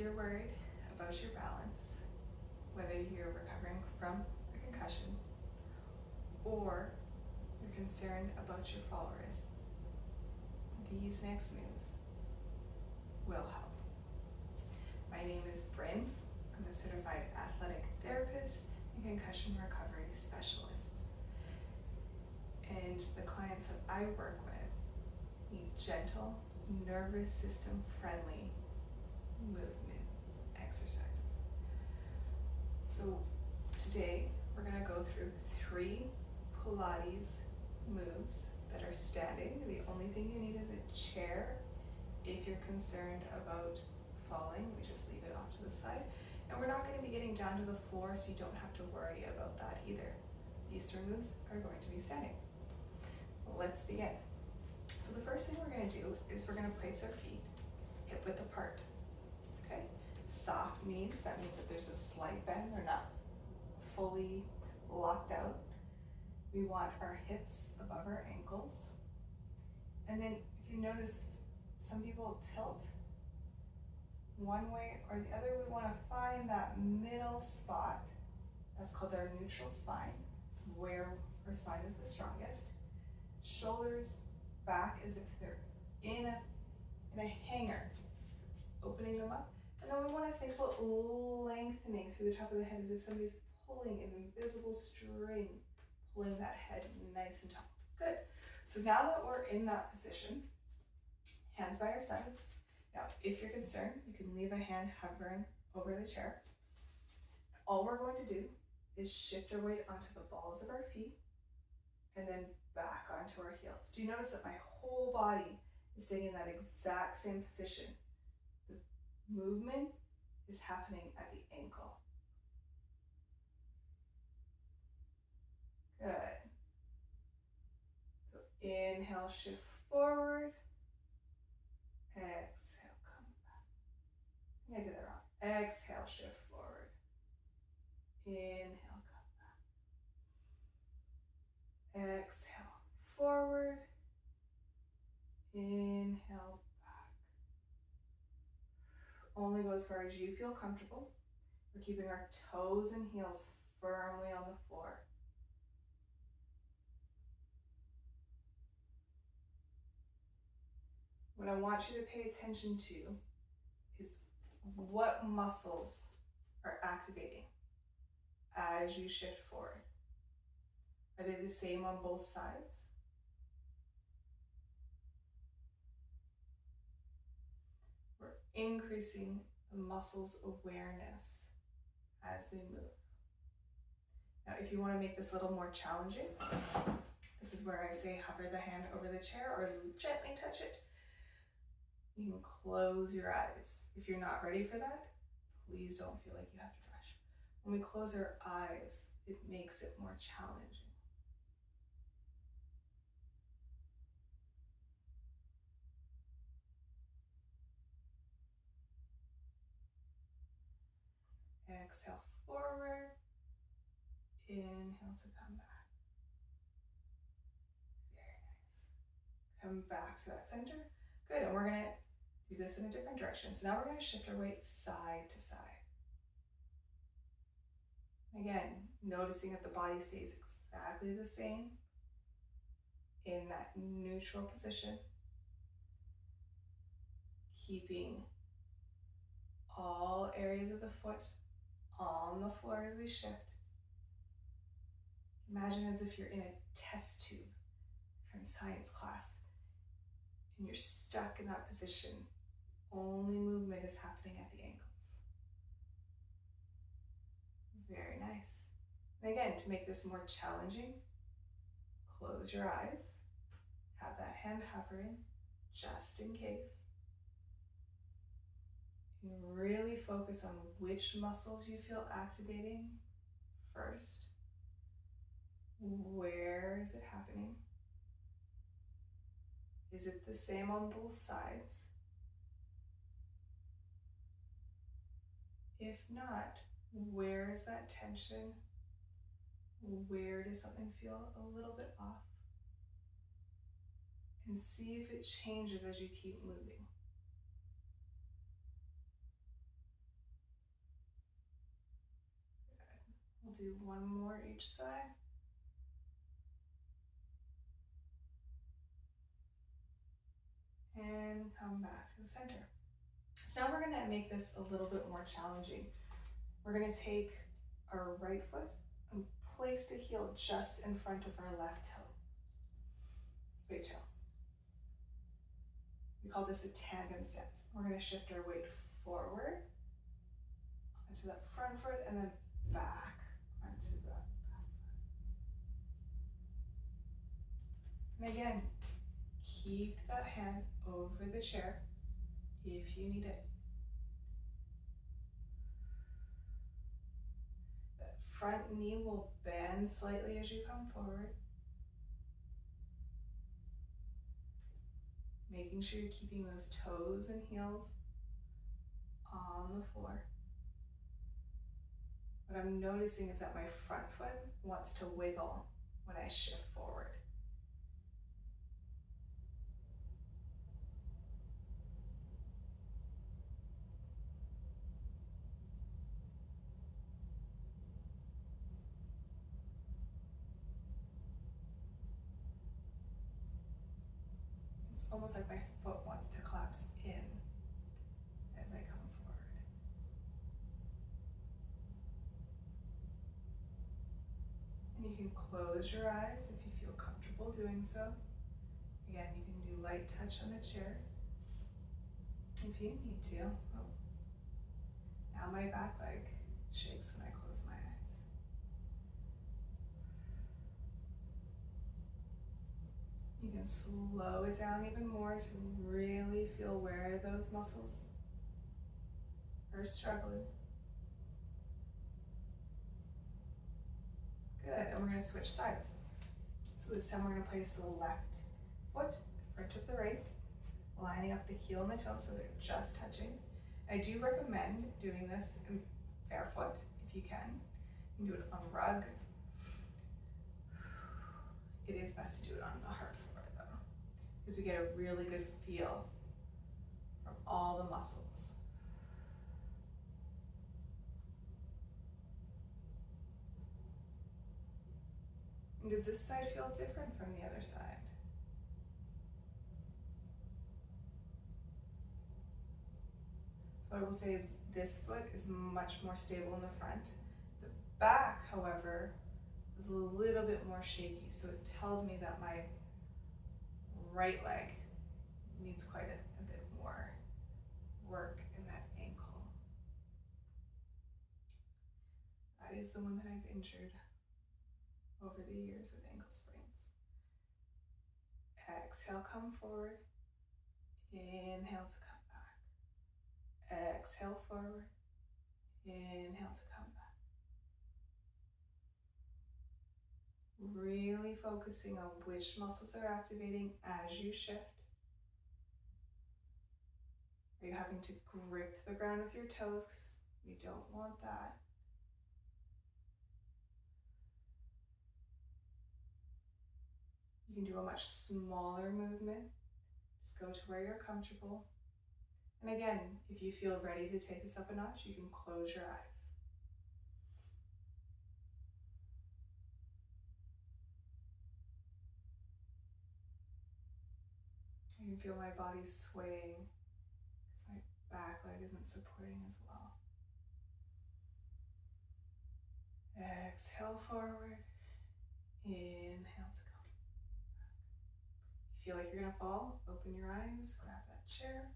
you're worried about your balance, whether you're recovering from a concussion or you're concerned about your fall risk, these next moves will help. My name is Bryn. I'm a certified athletic therapist and concussion recovery specialist. And the clients that I work with need gentle, nervous system friendly movement exercises. So today we're going to go through 3 Pilates moves that are standing. The only thing you need is a chair. If you're concerned about falling, we just leave it off to the side. And we're not going to be getting down to the floor, so you don't have to worry about that either. These 3 moves are going to be standing. Let's begin. So the first thing we're going to do is we're going to place our feet hip width apart. Okay? Soft knees, that means that there's a slight bend. They're not fully locked out. We want our hips above our ankles. And then if you notice, some people tilt one way or the other. We want to find that middle spot. That's called our neutral spine. It's where our spine is the strongest. Shoulders back as if they're in a hanger, opening them up. And then we want to think about lengthening through the top of the head as if somebody's pulling an invisible string, pulling that head nice and tall. Good. So now that we're in that position, hands by our sides. Now, if you're concerned, you can leave a hand hovering over the chair. All we're going to do is shift our weight onto the balls of our feet and then back onto our heels. Do you notice that my whole body is staying in that exact same position? The movement is happening at the ankle. Good. So inhale, shift forward. Exhale, come back. I did that wrong. Exhale, shift forward. Inhale, come back. Exhale, forward. Inhale, back. Only go as far as you feel comfortable. We're keeping our toes and heels firmly on the floor. What I want you to pay attention to is what muscles are activating as you shift forward. Are they the same on both sides? We're increasing the muscles' awareness as we move. Now, if you want to make this a little more challenging, this is where I say hover the hand over the chair or gently touch it. You can close your eyes. If you're not ready for that, please don't feel like you have to rush. When we close our eyes, it makes it more challenging. Exhale forward. Inhale to come back. Very nice. Come back to that center. Good, and we're gonna do this in a different direction. So now we're gonna shift our weight side to side. Again, noticing that the body stays exactly the same in that neutral position. Keeping all areas of the foot on the floor as we shift. Imagine as if you're in a test tube from science class and you're stuck in that position. Only movement is happening at the ankles. Very nice. And again, to make this more challenging, close your eyes. Have that hand hovering just in case. And really focus on which muscles you feel activating first. Where is it happening? Is it the same on both sides? If not, where is that tension? Where does something feel a little bit off? And see if it changes as you keep moving. We'll do one more each side. And come back to the center. So now we're gonna make this a little bit more challenging. We're gonna take our right foot and place the heel just in front of our left toe. Big toe. We call this a tandem stance. We're gonna shift our weight forward onto that front foot and then back onto that back foot. And again, keep that hand over the chair if you need it. That front knee will bend slightly as you come forward. Making sure you're keeping those toes and heels on the floor. What I'm noticing is that my front foot wants to wiggle when I shift forward. It's almost like my foot wants to collapse in as I come forward. And you can close your eyes if you feel comfortable doing so. Again, you can do light touch on the chair if you need to. Oh. Now my back leg shakes when I close my eyes. You can slow it down even more to really feel where those muscles are struggling. Good, and we're going to switch sides. So this time we're going to place the left foot in front of the right, lining up the heel and the toe so they're just touching. I do recommend doing this barefoot if you can. You can do it on a rug. It is best to do it on the hard floor though, because we get a really good feel from all the muscles. And does this side feel different from the other side? What I will say is this foot is much more stable in the front. The back, however, is a little bit more shaky, so it tells me that my right leg needs quite a bit more work in that ankle. That is the one that I've injured over the years with ankle sprains. Exhale, come forward. Inhale to come back. Exhale forward. Inhale to come back. Really focusing on which muscles are activating as you shift. Are you having to grip the ground with your toes? Because we don't want that. You can do a much smaller movement. Just go to where you're comfortable. And again, if you feel ready to take this up a notch, you can close your eyes. I can feel my body swaying because my back leg isn't supporting as well. Exhale forward. Inhale to come back. If you feel like you're going to fall, open your eyes, grab that chair.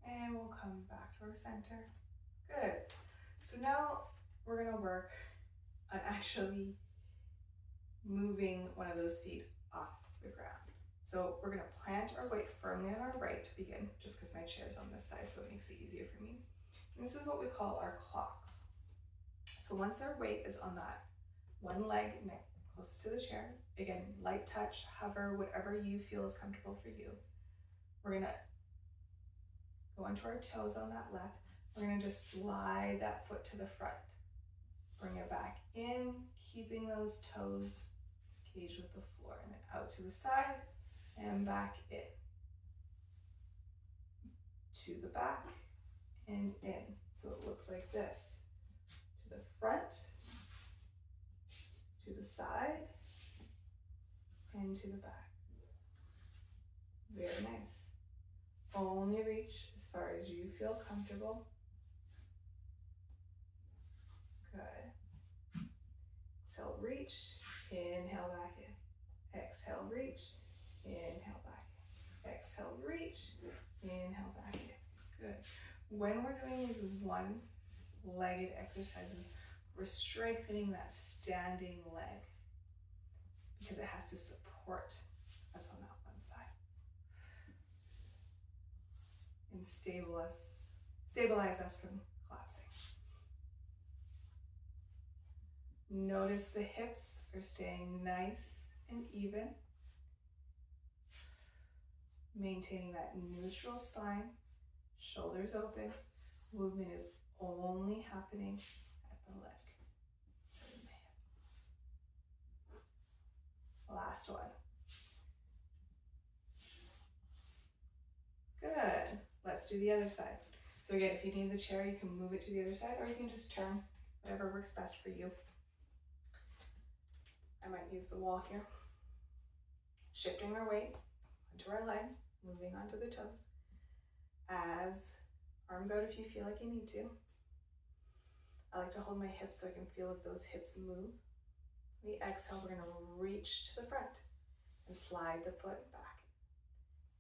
And we'll come back to our center. Good. So now we're going to work on actually moving one of those feet off the ground. So we're going to plant our weight firmly on our right to begin, just because my chair's on this side, so it makes it easier for me. And this is what we call our clocks. So once our weight is on that one leg closest to the chair, again, light touch, hover, whatever you feel is comfortable for you. We're going to go onto our toes on that left. We're going to just slide that foot to the front. Bring it back in, keeping those toes engaged with the floor, and then out to the side and back in. to the back and in. So it looks like this. To the front, to the side, and to the back. Very nice. Only reach as far as you feel comfortable. Good. Exhale, reach. Inhale back in. Exhale, reach. Inhale back in. Exhale, reach. Inhale back in. Good. When we're doing these one-legged exercises, we're strengthening that standing leg because it has to support us on that one side and stabilize us from collapsing. Notice the hips are staying nice and even, maintaining that neutral spine, shoulders open. Movement is only happening at the leg. Last one. Good. Let's do the other side. So again, if you need the chair, you can move it to the other side, or you can just turn, whatever works best for you. I might use the wall here. Shifting our weight onto our leg, moving onto the toes. As arms out if you feel like you need to. I like to hold my hips so I can feel if those hips move. We exhale, we're going to reach to the front and slide the foot back.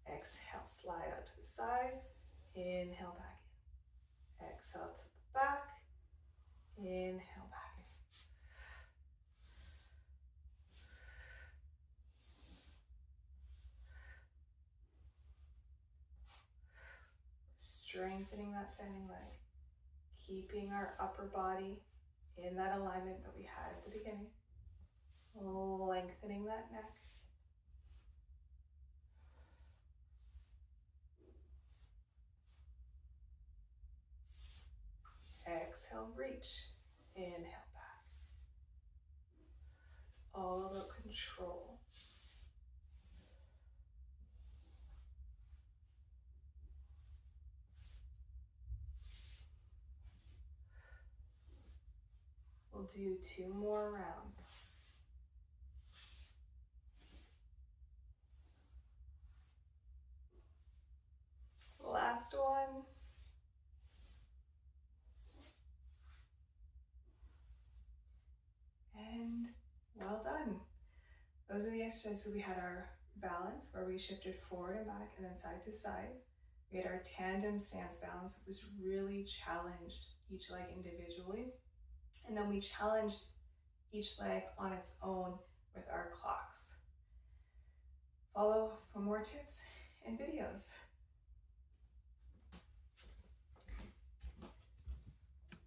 Exhale, slide out to the side. Inhale back in. Exhale to the back. Inhale back in. Strengthening that standing leg. Keeping our upper body in that alignment that we had at the beginning. Lengthening that neck. Exhale, reach. Inhale back. It's all about control. We'll do 2 more rounds. Last one. And well done. Those are the exercises. So we had our balance where we shifted forward and back and then side to side. We had our tandem stance balance, which really challenged each leg individually. And then we challenged each leg on its own with our clocks. Follow for more tips and videos.